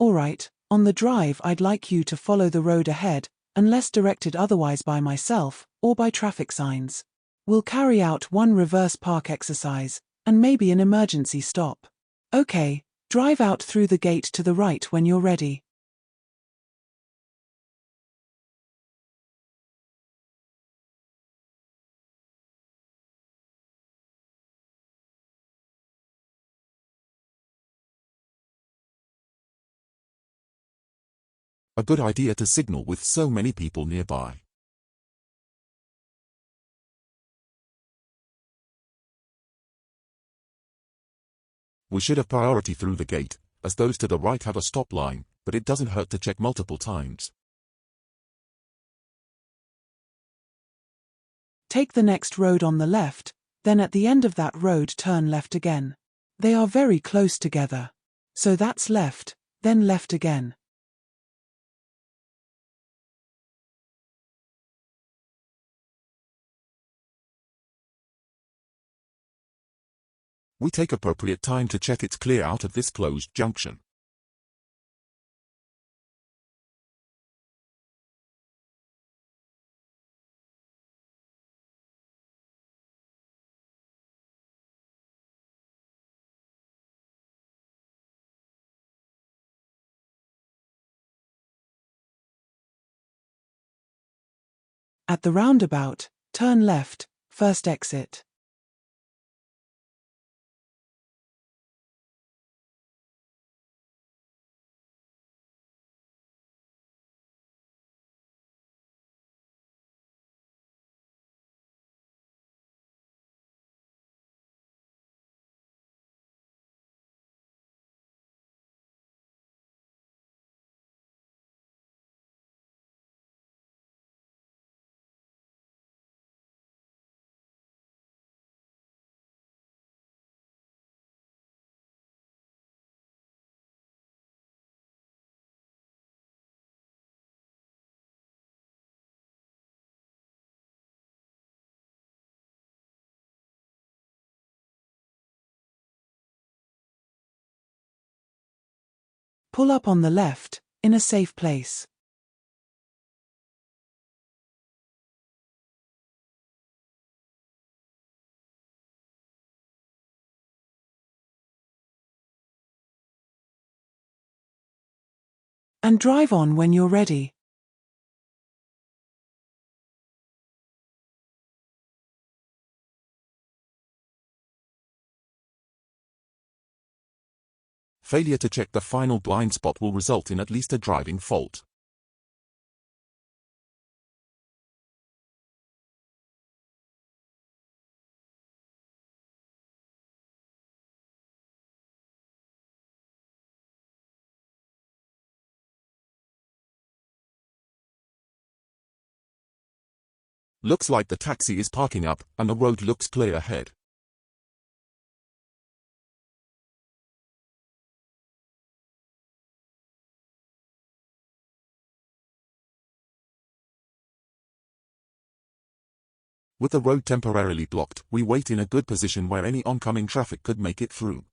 Alright, on the drive I'd like you to follow the road ahead, unless directed otherwise by myself, or by traffic signs. We'll carry out one reverse park exercise, and maybe an emergency stop. Okay, drive out through the gate to the right when you're ready. A good idea to signal with so many people nearby. We should have priority through the gate, as those to the right have a stop line, but it doesn't hurt to check multiple times. Take the next road on the left, then at the end of that road turn left again. They are very close together. So that's left, then left again. We take appropriate time to check it's clear out of this closed junction. At the roundabout, turn left, first exit. Pull up on the left, in a safe place. And drive on when you're ready. Failure to check the final blind spot will result in at least a driving fault. Looks like the taxi is parking up, and the road looks clear ahead. With the road temporarily blocked, we wait in a good position where any oncoming traffic could make it through.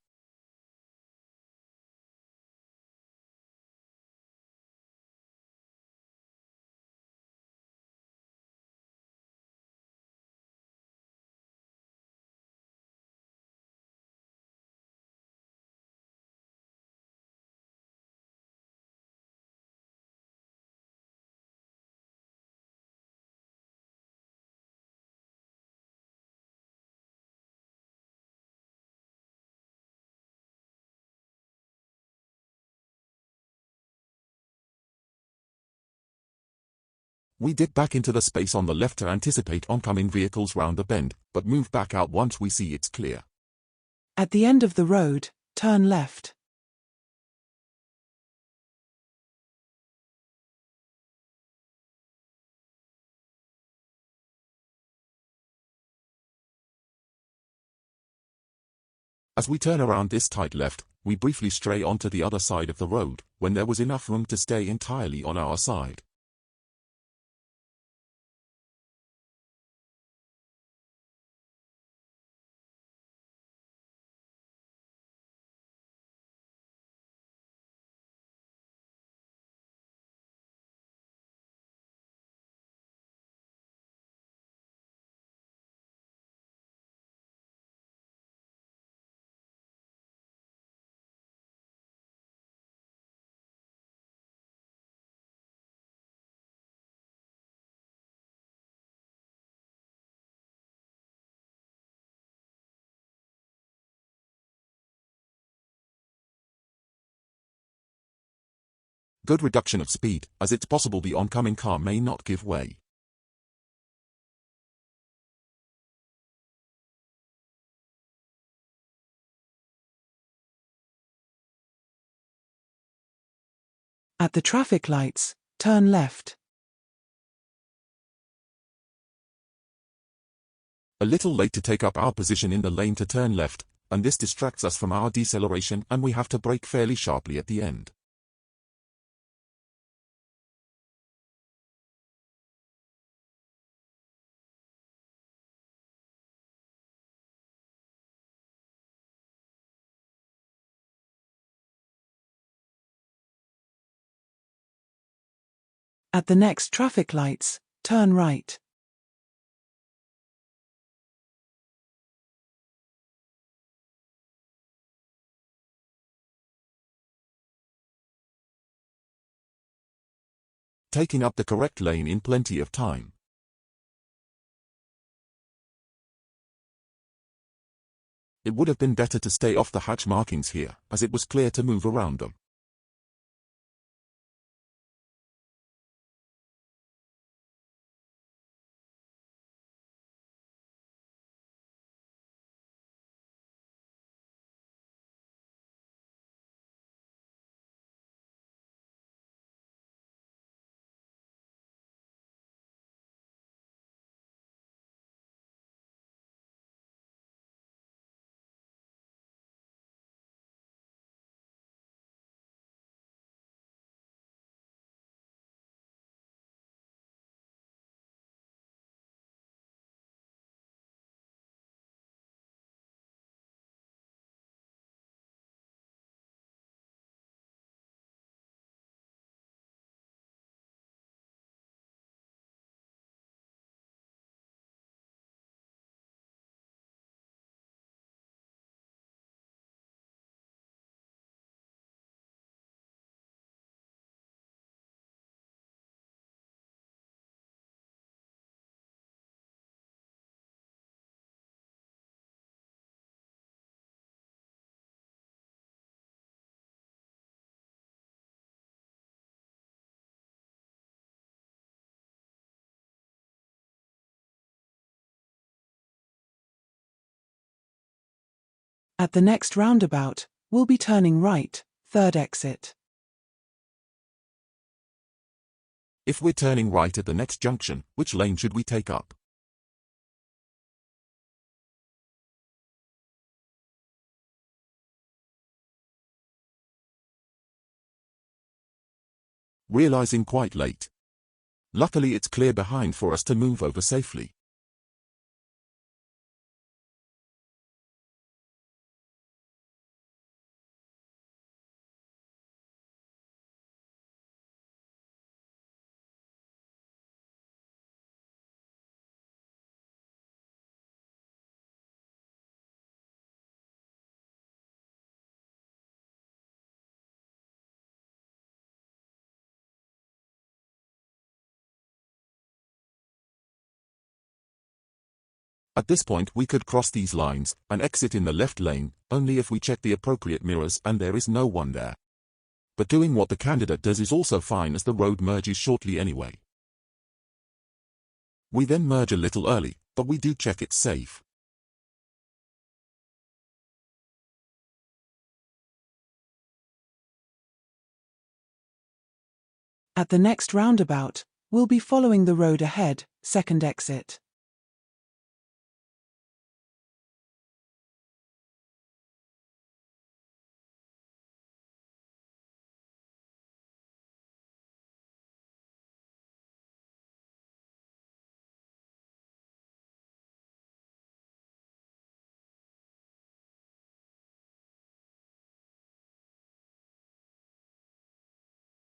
We dip back into the space on the left to anticipate oncoming vehicles round the bend, but move back out once we see it's clear. At the end of the road, turn left. As we turn around this tight left, we briefly stray onto the other side of the road, when there was enough room to stay entirely on our side. Good reduction of speed, as it's possible the oncoming car may not give way. At the traffic lights, turn left. A little late to take up our position in the lane to turn left, and this distracts us from our deceleration and we have to brake fairly sharply at the end. At the next traffic lights, turn right. Taking up the correct lane in plenty of time. It would have been better to stay off the hatch markings here, as it was clear to move around them. At the next roundabout, we'll be turning right, third exit. If we're turning right at the next junction, which lane should we take up? Realizing quite late. Luckily it's clear behind for us to move over safely. At this point we could cross these lines and exit in the left lane, only if we check the appropriate mirrors and there is no one there. But doing what the candidate does is also fine as the road merges shortly anyway. We then merge a little early, but we do check it's safe. At the next roundabout, we'll be following the road ahead, second exit.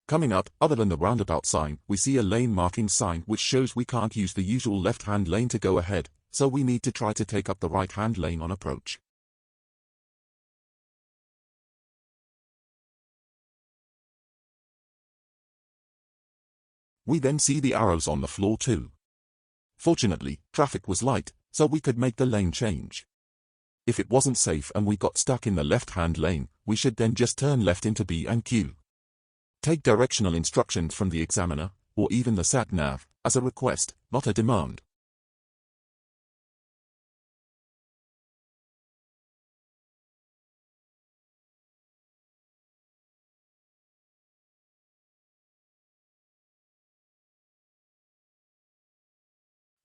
Coming up, other than the roundabout sign, we see a lane marking sign which shows we can't use the usual left-hand lane to go ahead, so we need to try to take up the right-hand lane on approach. We then see the arrows on the floor too. Fortunately, traffic was light, so we could make the lane change. If it wasn't safe and we got stuck in the left-hand lane, we should then just turn left into B&Q. Take directional instructions from the examiner, or even the sat-nav, as a request, not a demand.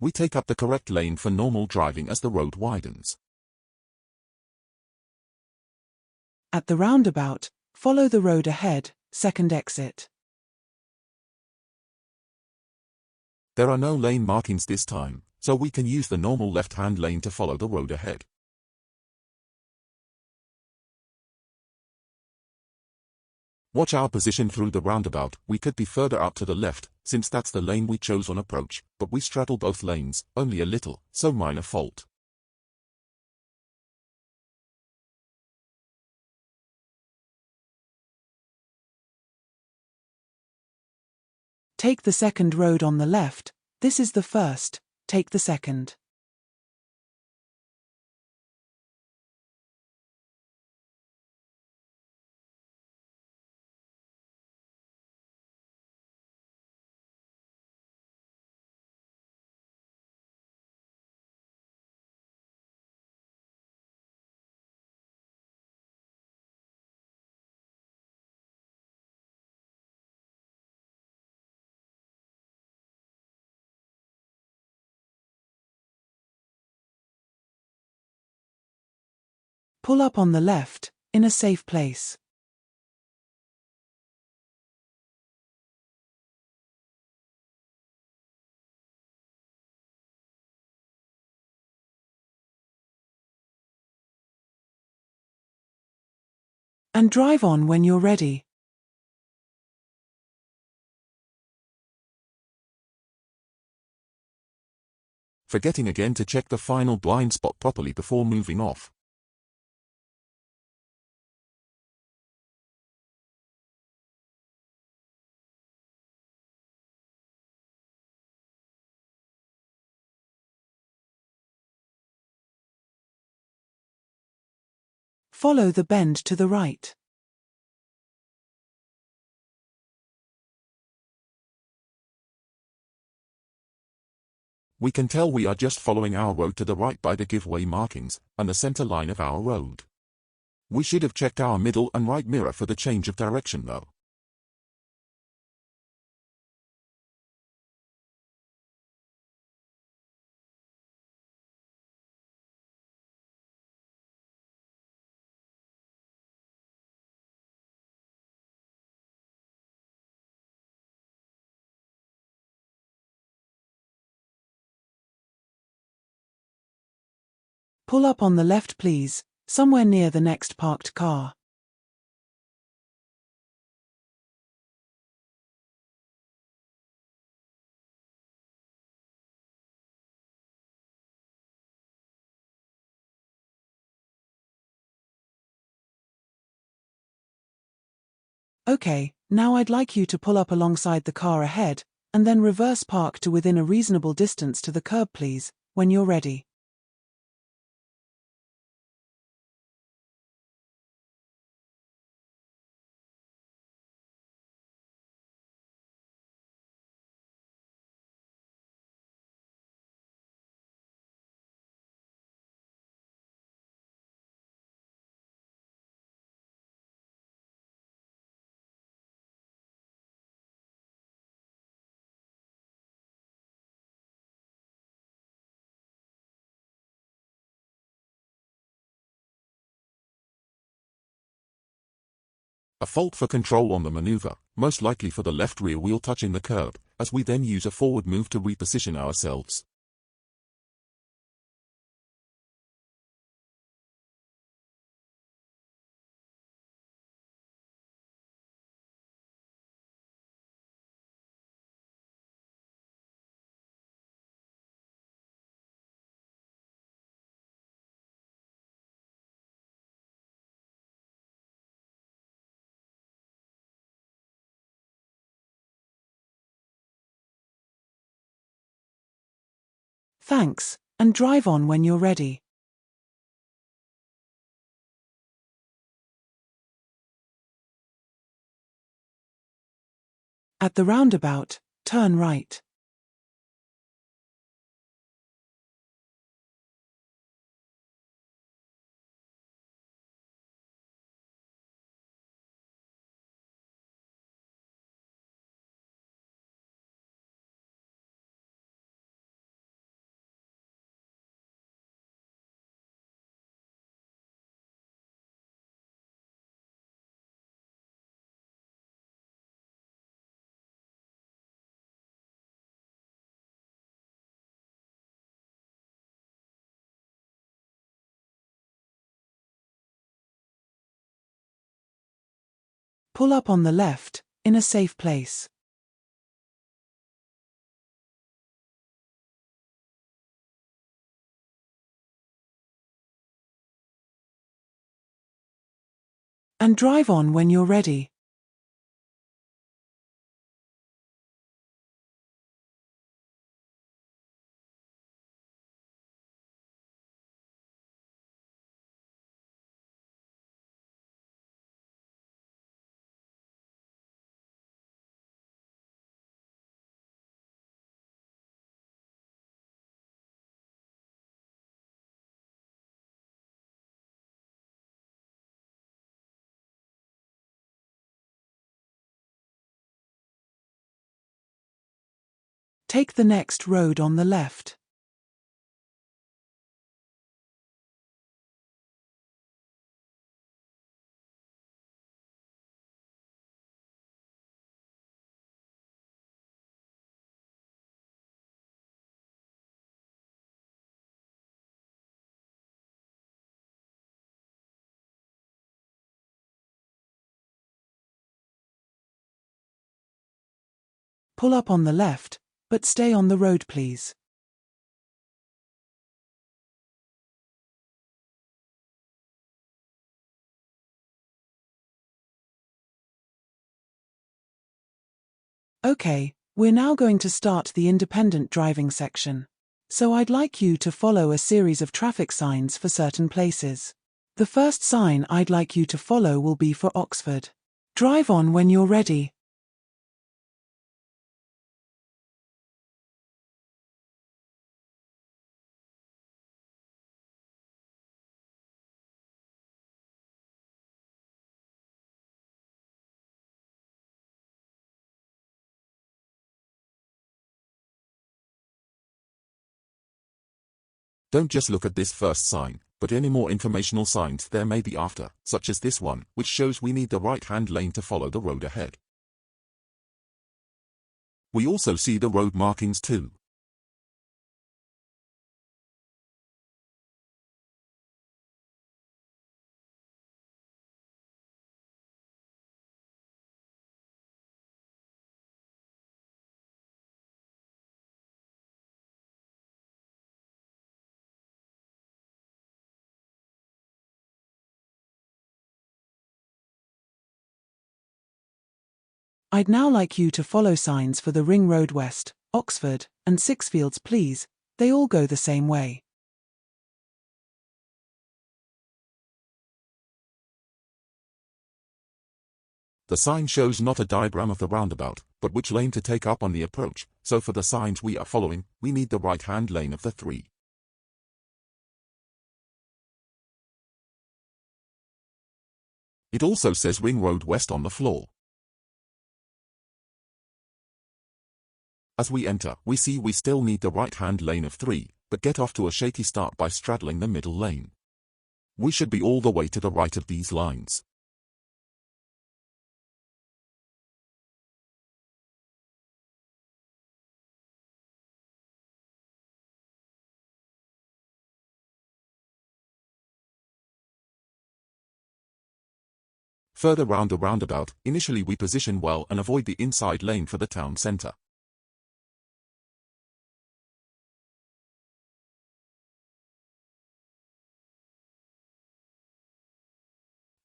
We take up the correct lane for normal driving as the road widens. At the roundabout, follow the road ahead, second exit. There are no lane markings this time, so we can use the normal left-hand lane to follow the road ahead. Watch our position through the roundabout. We could be further out to the left, since that's the lane we chose on approach, but we straddle both lanes, only a little, so minor fault. Take the second road on the left. This is the first, take the second. Pull up on the left, in a safe place. And drive on when you're ready. Forgetting again to check the final blind spot properly before moving off. Follow the bend to the right. We can tell we are just following our road to the right by the giveaway markings, and the center line of our road. We should have checked our middle and right mirror for the change of direction though. Pull up on the left please, somewhere near the next parked car. Okay, now I'd like you to pull up alongside the car ahead, and then reverse park to within a reasonable distance to the curb please, when you're ready. A fault for control on the maneuver, most likely for the left rear wheel touching the curb, as we then use a forward move to reposition ourselves. Thanks, and drive on when you're ready. At the roundabout, turn right. Pull up on the left, in a safe place. And drive on when you're ready. Take the next road on the left. Pull up on the left, but stay on the road please. Okay, we're now going to start the independent driving section. So I'd like you to follow a series of traffic signs for certain places. The first sign I'd like you to follow will be for Oxford. Drive on when you're ready. Don't just look at this first sign, but any more informational signs there may be after, such as this one, which shows we need the right-hand lane to follow the road ahead. We also see the road markings too. I'd now like you to follow signs for the Ring Road West, Oxford, and Sixfields please, they all go the same way. The sign shows not a diagram of the roundabout, but which lane to take up on the approach, so for the signs we are following, we need the right-hand lane of the three. It also says Ring Road West on the floor. As we enter, we see we still need the right-hand lane of 3, but get off to a shaky start by straddling the middle lane. We should be all the way to the right of these lines. Further round the roundabout, initially we position well and avoid the inside lane for the town centre.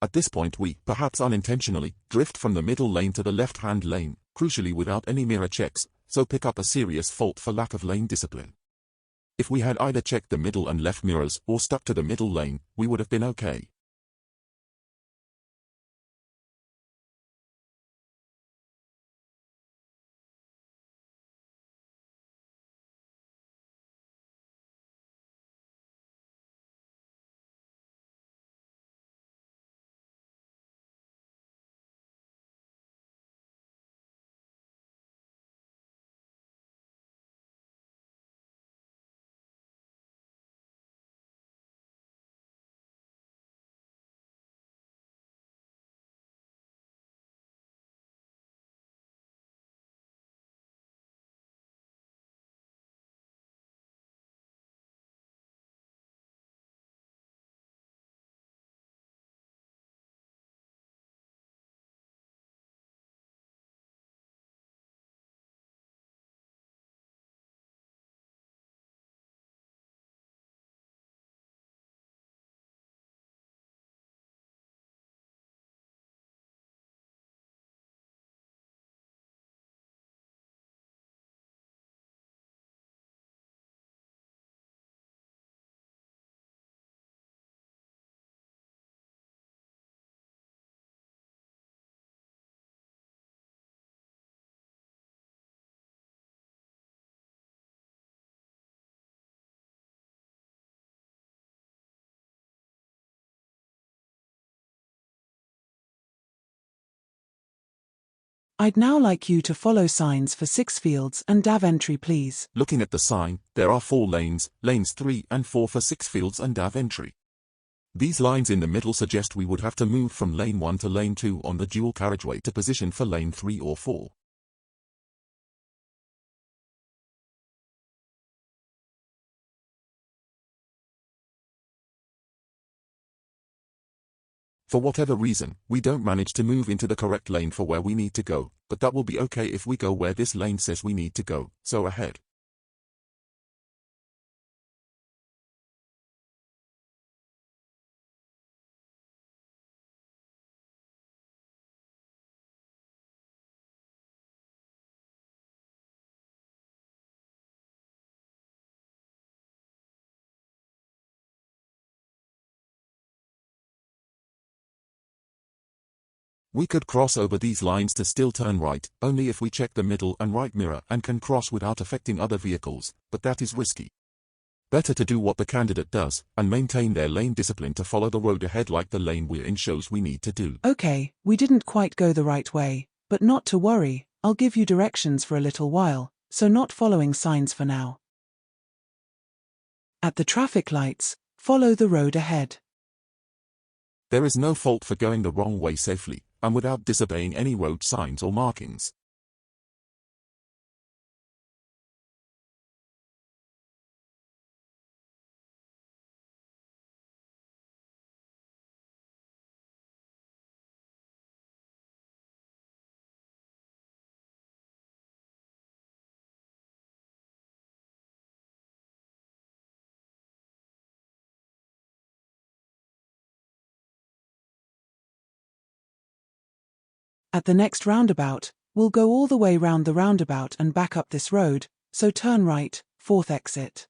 At this point we, perhaps unintentionally, drift from the middle lane to the left-hand lane, crucially without any mirror checks, so pick up a serious fault for lack of lane discipline. If we had either checked the middle and left mirrors or stuck to the middle lane, we would have been okay. I'd now like you to follow signs for 6 fields and DAV entry please. Looking at the sign, there are 4 lanes, lanes 3 and 4 for 6 fields and DAV entry. These lines in the middle suggest we would have to move from lane 1 to lane 2 on the dual carriageway to position for lane 3 or 4. For whatever reason, we don't manage to move into the correct lane for where we need to go, but that will be okay if we go where this lane says we need to go, so ahead. We could cross over these lines to still turn right, only if we check the middle and right mirror and can cross without affecting other vehicles, but that is risky. Better to do what the candidate does, and maintain their lane discipline to follow the road ahead like the lane we're in shows we need to do. Okay, we didn't quite go the right way, but not to worry, I'll give you directions for a little while, so not following signs for now. At the traffic lights, follow the road ahead. There is no fault for going the wrong way safely, and without disobeying any road signs or markings. At the next roundabout, we'll go all the way round the roundabout and back up this road, so turn right, 4th exit.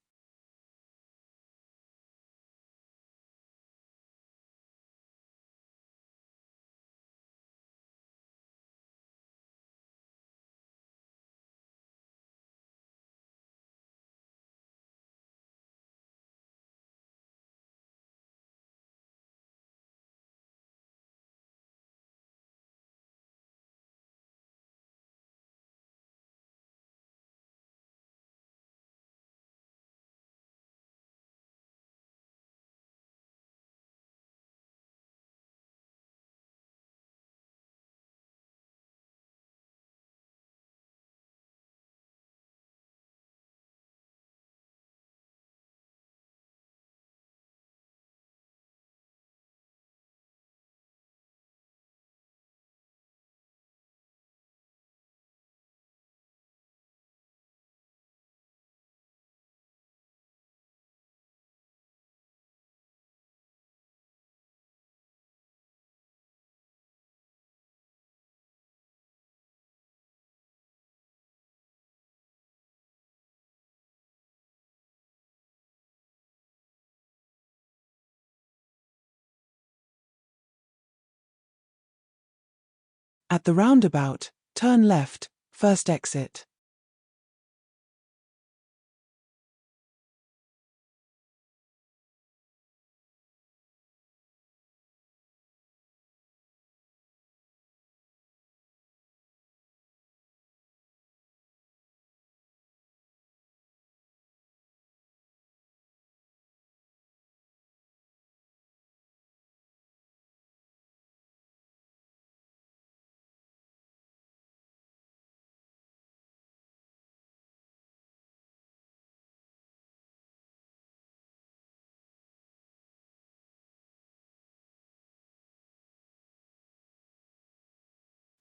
At the roundabout, turn left, 1st exit.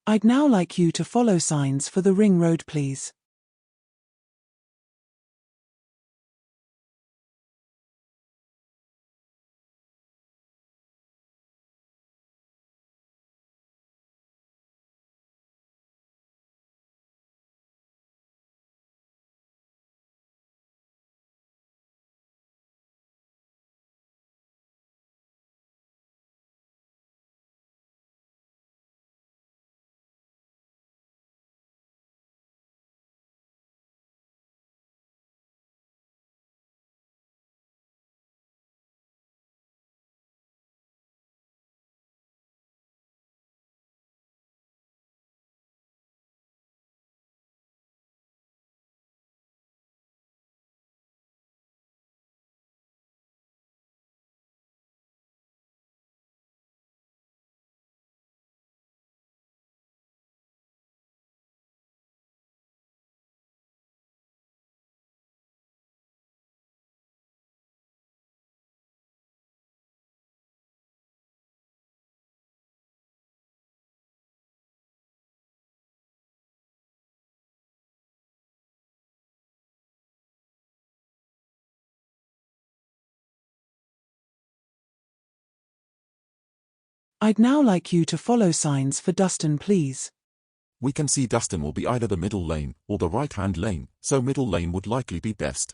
I'd now like you to follow signs for the ring road please. I'd now like you to follow signs for Dustin, please. We can see Dustin will be either the middle lane or the right-hand lane, so middle lane would likely be best.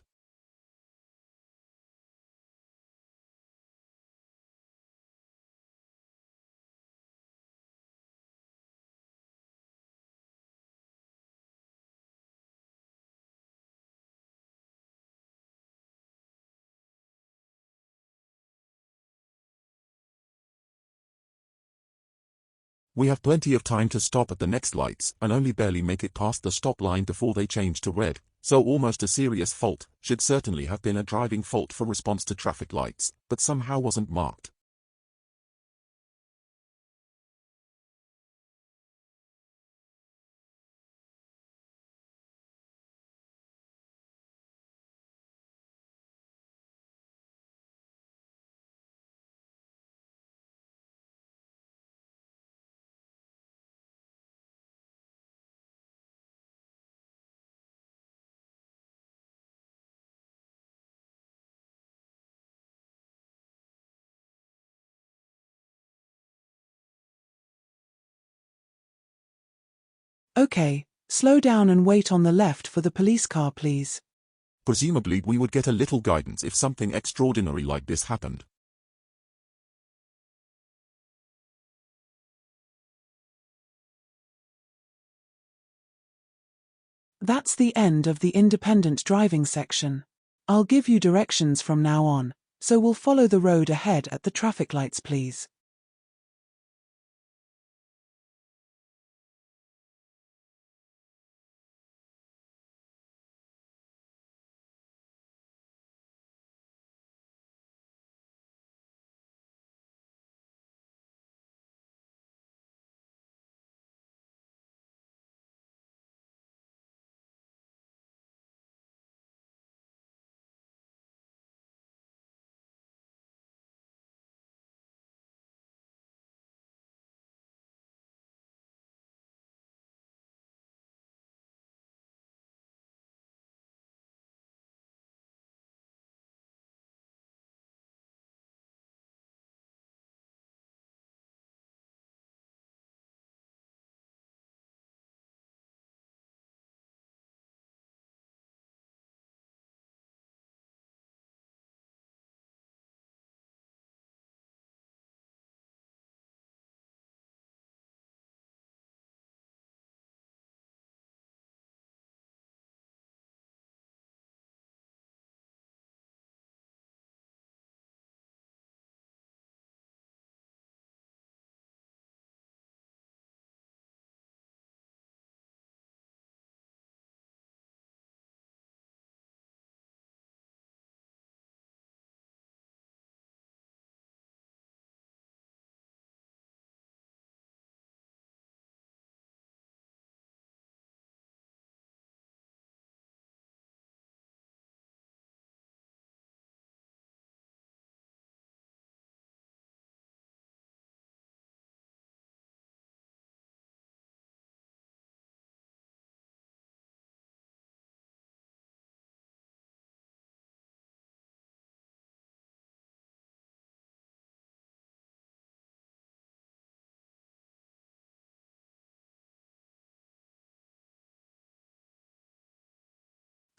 We have plenty of time to stop at the next lights and only barely make it past the stop line before they change to red, so almost a serious fault. Should certainly have been a driving fault for response to traffic lights, but somehow wasn't marked. Okay, slow down and wait on the left for the police car, please. Presumably we would get a little guidance if something extraordinary like this happened. That's the end of the independent driving section. I'll give you directions from now on, so we'll follow the road ahead at the traffic lights, please.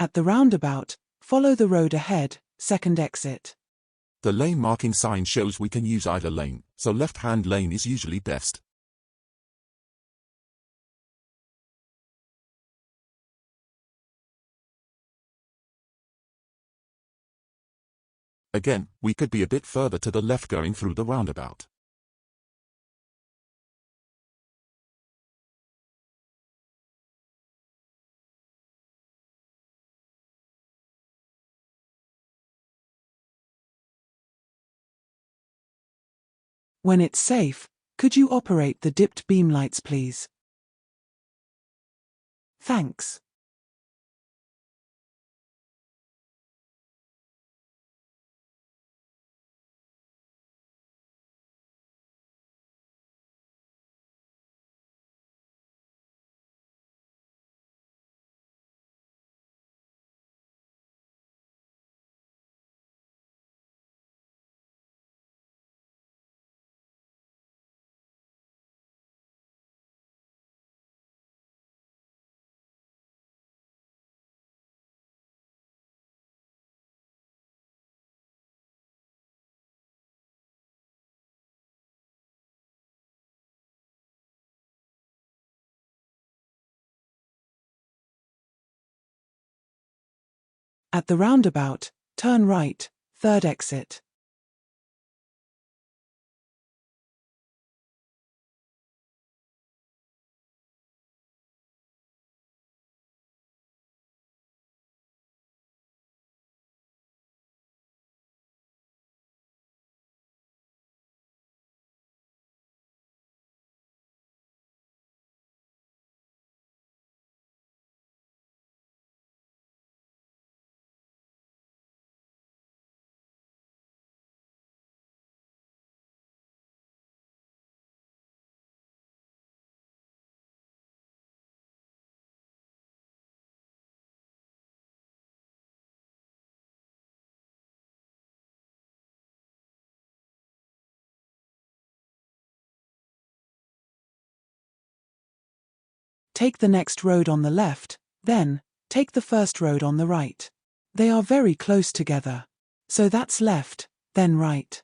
At the roundabout, follow the road ahead, second exit. The lane marking sign shows we can use either lane, so left-hand lane is usually best. Again, we could be a bit further to the left going through the roundabout. When it's safe, could you operate the dipped beam lights, please? Thanks. At the roundabout, turn right, third exit. Take the next road on the left, then, take the first road on the right. They are very close together. So that's left, then right.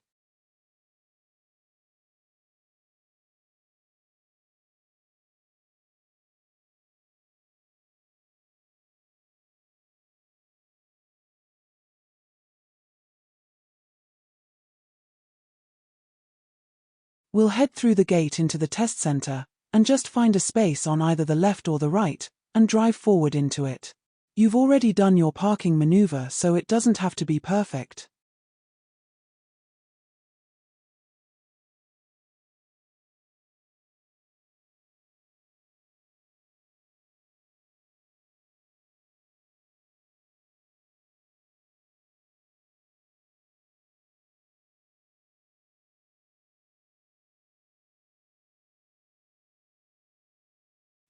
We'll head through the gate into the test center, and just find a space on either the left or the right, and drive forward into it. You've already done your parking maneuver, so it doesn't have to be perfect.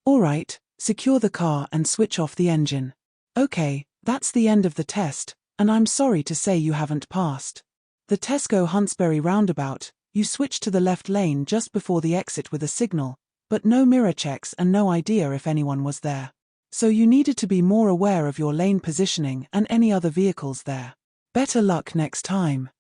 Alright, secure the car and switch off the engine. Okay, that's the end of the test, and I'm sorry to say you haven't passed. The Tesco Huntsbury roundabout, you switched to the left lane just before the exit with a signal, but no mirror checks and no idea if anyone was there. So you needed to be more aware of your lane positioning and any other vehicles there. Better luck next time.